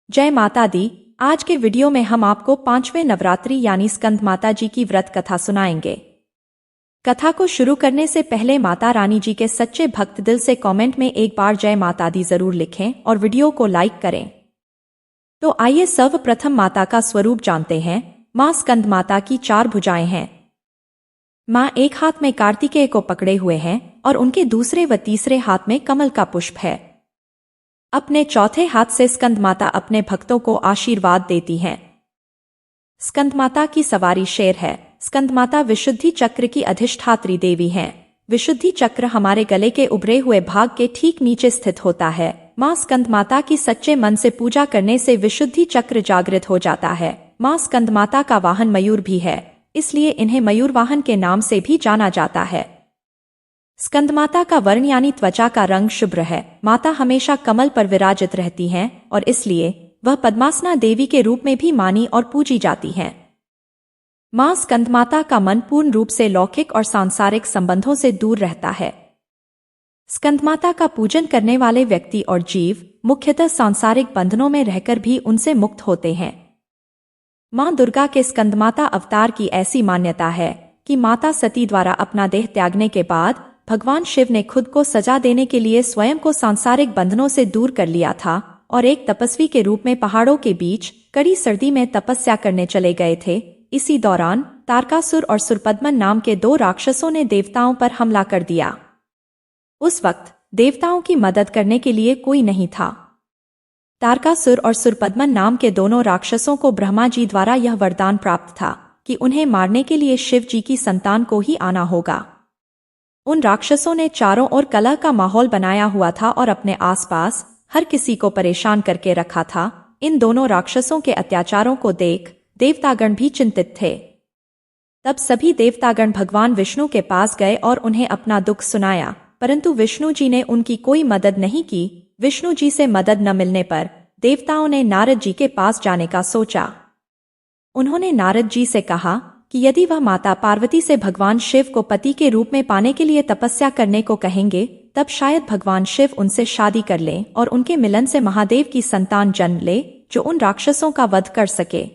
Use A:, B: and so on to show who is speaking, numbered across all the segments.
A: जय माता दी। आज के वीडियो में हम आपको 5वें नवरात्रि यानी स्कंद माता जी की व्रत कथा सुनाएंगे। कथा को शुरू करने से पहले माता रानी जी के सच्चे भक्त दिल से कमेंट में एक बार जय माता दी जरूर लिखें और वीडियो को लाइक करें। तो आइए सर्वप्रथम माता का स्वरूप जानते हैं। मां स्कंद माता की 4 भुजाएं हैं। मां एक हाथ में कार्तिकेय को पकड़े हुए हैं और उनके दूसरे व तीसरे हाथ में कमल का पुष्प है। अपने चौथे हाथ से स्कंद माता अपने भक्तों को आशीर्वाद देती हैं। स्कंद माता की सवारी शेर है। स्कंद माता विशुद्धि चक्र की अधिष्ठात्री देवी हैं। विशुद्धि चक्र हमारे गले के उभरे हुए भाग के ठीक नीचे स्थित होता है। मां स्कंद माता की सच्चे मन से पूजा करने से विशुद्धि चक्र जागृत हो जाता है। मां स्कंद माता का वाहन मयूर भी है, इसलिए इन्हें मयूर वाहन के नाम से भी जाना जाता है। स्कंद माता का वर्ण यानी त्वचा का रंग शुभ्र है। माता हमेशा कमल पर विराजित रहती हैं और इसलिए वह पद्मासना देवी के रूप में भी मानी और पूजी जाती हैं। मां स्कंद माता का मन पूर्ण रूप से लौकिक और सांसारिक संबंधों से दूर रहता है। स्कंद माता का पूजन करने वाले व्यक्ति और जीव मुख्यतः सांसारिक बंधनों में रहकर भी उनसे मुक्त होते हैं। मां दुर्गा के स्कंद माता अवतार की ऐसी मान्यता है कि माता सती द्वारा अपना देह त्यागने के बाद भगवान शिव ने खुद को सजा देने के लिए स्वयं को सांसारिक बंधनों से दूर कर लिया था और एक तपस्वी के रूप में पहाड़ों के बीच कड़ी सर्दी में तपस्या करने चले गए थे। इसी दौरान तारकासुर और सुरपद्मन नाम के 2 राक्षसों ने देवताओं पर हमला कर दिया। उस वक्त देवताओं की मदद करने के लिए कोई नहीं था। तारकासुर और सुरपद्मन नाम के दोनों राक्षसों को ब्रह्मा जी द्वारा यह वरदान प्राप्त था कि उन्हें मारने के लिए शिव जी की संतान को ही आना होगा। उन राक्षसों ने चारों ओर कलह का माहौल बनाया हुआ था और अपने आसपास हर किसी को परेशान करके रखा था। इन दोनों राक्षसों के अत्याचारों को देख देवतागण भी चिंतित थे। तब सभी देवतागण भगवान विष्णु के पास गए और उन्हें अपना दुख सुनाया, परंतु विष्णु जी ने उनकी कोई मदद नहीं की। विष्णु जी से मदद न मिलने पर देवताओं ने नारद जी के पास जाने का सोचा। उन्होंने नारद जी से कहा कि यदि वह माता पार्वती से भगवान शिव को पति के रूप में पाने के लिए तपस्या करने को कहेंगे, तब शायद भगवान शिव उनसे शादी कर लें और उनके मिलन से महादेव की संतान जन्म ले जो उन राक्षसों का वध कर सके।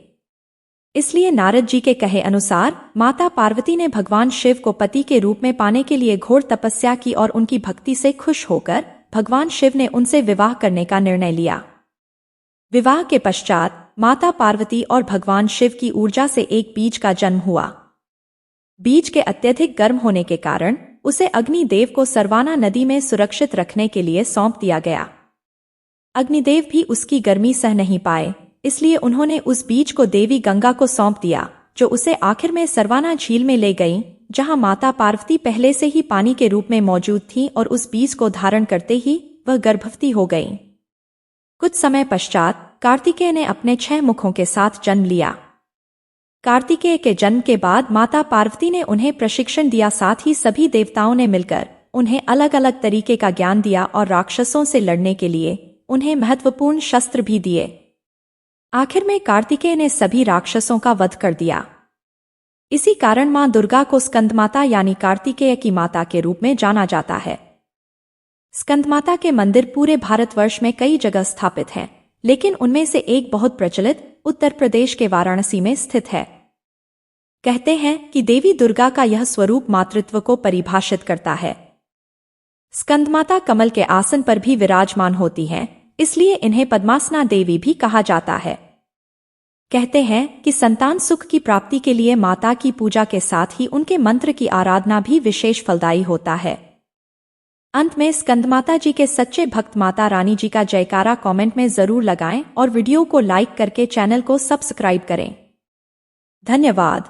A: इसलिए नारद जी के कहे अनुसार माता पार्वती ने भगवान शिव को पति के रूप में पाने के लिए घोर तपस्या की और उनकी भक्ति से खुश होकर भगवान शिव ने उनसे विवाह करने का निर्णय लिया। विवाह के पश्चात माता पार्वती और भगवान शिव की ऊर्जा से एक बीज का जन्म हुआ। बीज के अत्यधिक गर्म होने के कारण उसे अग्निदेव को सरवाना नदी में सुरक्षित रखने के लिए सौंप दिया गया। अग्निदेव भी उसकी गर्मी सह नहीं पाए, इसलिए उन्होंने उस बीज को देवी गंगा को सौंप दिया, जो उसे आखिर में सरवाना झील में ले गई, जहां माता पार्वती पहले से ही पानी के रूप में मौजूद थी और उस बीज को धारण करते ही वह गर्भवती हो गई। कुछ समय पश्चात कार्तिकेय ने अपने 6 मुखों के साथ जन्म लिया। कार्तिकेय के जन्म के बाद माता पार्वती ने उन्हें प्रशिक्षण दिया, साथ ही सभी देवताओं ने मिलकर उन्हें अलग अलग तरीके का ज्ञान दिया और राक्षसों से लड़ने के लिए उन्हें महत्वपूर्ण शस्त्र भी दिए। आखिर में कार्तिकेय ने सभी राक्षसों का वध कर दिया। इसी कारण मां दुर्गा को स्कंद माता यानी कार्तिकेय की माता के रूप में जाना जाता है। स्कंद माता के मंदिर पूरे भारतवर्ष में कई जगह स्थापित हैं, लेकिन उनमें से एक बहुत प्रचलित उत्तर प्रदेश के वाराणसी में स्थित है। कहते हैं कि देवी दुर्गा का यह स्वरूप मातृत्व को परिभाषित करता है। स्कंद माता कमल के आसन पर भी विराजमान होती हैं, इसलिए इन्हें पद्मासना देवी भी कहा जाता है। कहते हैं कि संतान सुख की प्राप्ति के लिए माता की पूजा के साथ ही उनके मंत्र की आराधना भी विशेष फलदायी होता है। अंत में स्कंद माता जी के सच्चे भक्त माता रानी जी का जयकारा कमेंट में जरूर लगाएं और वीडियो को लाइक करके चैनल को सब्सक्राइब करें। धन्यवाद।